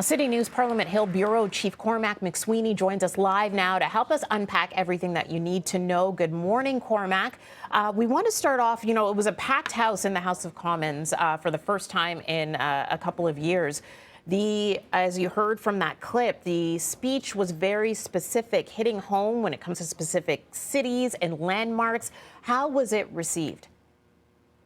City News Parliament Hill Bureau Chief Cormac Mac Sweeney joins us live now to help us unpack everything that you need to know. Good morning, Cormac. We want to start off, it was a packed house in the House of Commons for the first time in a couple of years. As you heard from that clip, the speech was very specific, hitting home when it comes to specific cities and landmarks. How was it received?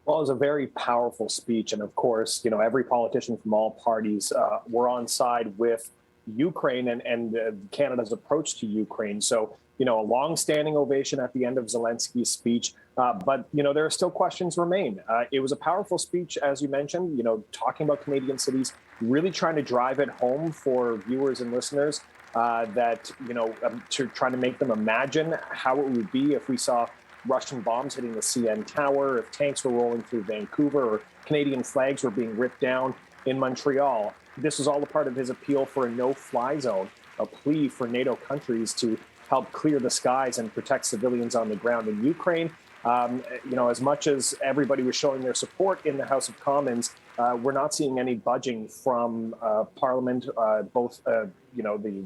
Well, it was a very powerful speech. And of course, every politician from all parties were on side with Ukraine and Canada's approach to Ukraine. So, a long-standing ovation at the end of Zelensky's speech. But, there are still questions remain. It was a powerful speech, as you mentioned, talking about Canadian cities, really trying to drive it home for viewers and listeners to try to make them imagine how it would be if we saw Russian bombs hitting the CN Tower, if tanks were rolling through Vancouver, or Canadian flags were being ripped down in Montreal. This was all a part of his appeal for a no-fly zone, a plea for NATO countries to help clear the skies and protect civilians on the ground in Ukraine. As much as everybody was showing their support in the House of Commons, we're not seeing any budging from Parliament, both the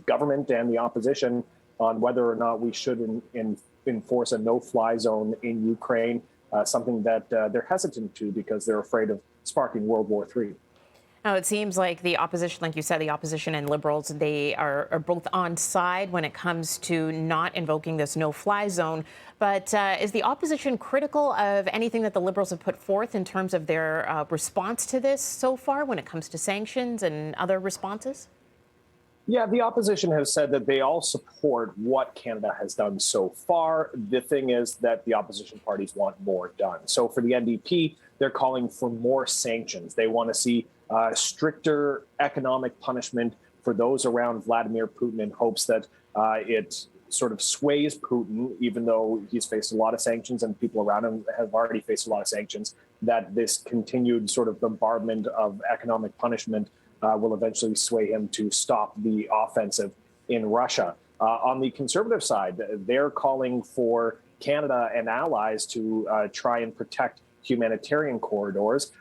government and the opposition, on whether or not we should enforce a no-fly zone in Ukraine, something that they're hesitant to because they're afraid of sparking World War III. Now, it seems like the opposition, like you said, the opposition and Liberals, they are both on side when it comes to not invoking this no-fly zone. But is the opposition critical of anything that the Liberals have put forth in terms of their response to this so far when it comes to sanctions and other responses? Yeah, the opposition has said that they all support what Canada has done so far. The thing is that the opposition parties want more done. So for the NDP, they're calling for more sanctions. They want to see stricter economic punishment for those around Vladimir Putin in hopes that it sort of sways Putin, even though he's faced a lot of sanctions and people around him have already faced a lot of sanctions, that this continued sort of bombardment of economic punishment will eventually sway him to stop the offensive in Russia. On the Conservative side, they're calling for Canada and allies to try and protect humanitarian corridors.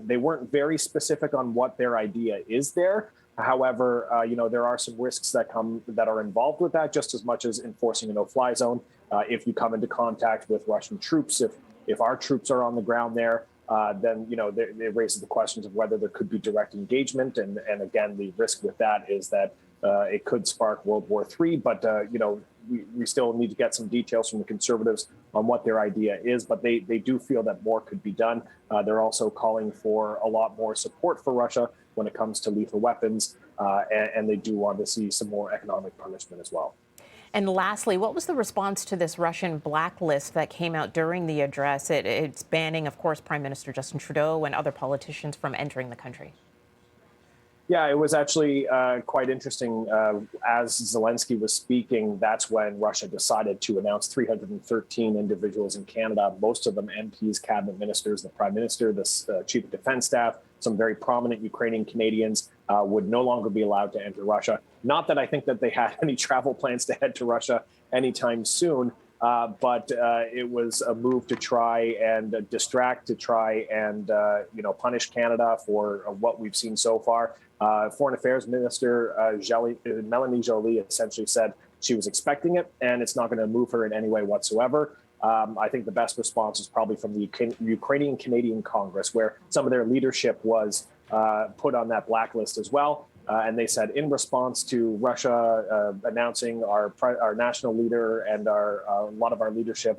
They weren't very specific on what their idea is there. However, there are some risks that are involved with that, just as much as enforcing a no-fly zone. If you come into contact with Russian troops, if our troops are on the ground there, then it raises the questions of whether there could be direct engagement, and again, the risk with that is that it could spark World War III. But we still need to get some details from the Conservatives on what their idea is. But they do feel that more could be done. They're also calling for a lot more support for Russia when it comes to lethal weapons, and they do want to see some more economic punishment as well. And lastly, what was the response to this Russian blacklist that came out during the address? It's banning, of course, Prime Minister Justin Trudeau and other politicians from entering the country. Yeah, it was actually quite interesting. As Zelenskyy was speaking, that's when Russia decided to announce 313 individuals in Canada, most of them MPs, cabinet ministers, the prime minister, the chief of defense staff, some very prominent Ukrainian Canadians would no longer be allowed to enter Russia. Not that I think that they had any travel plans to head to Russia anytime soon, but it was a move to try and distract, to try and punish Canada for what we've seen so far. Foreign Affairs Minister Melanie Joly essentially said she was expecting it, and it's not going to move her in any way whatsoever. I think the best response is probably from the Ukrainian Canadian Congress, where some of their leadership was put on that blacklist as well. And they said, in response to Russia announcing our national leader and a lot of our leadership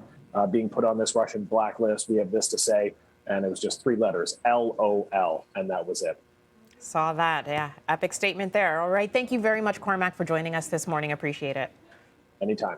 being put on this Russian blacklist, we have this to say. And it was just 3 letters, LOL, and that was it. Saw that. Yeah. Epic statement there. All right. Thank you very much, Cormac, for joining us this morning. Appreciate it. Anytime.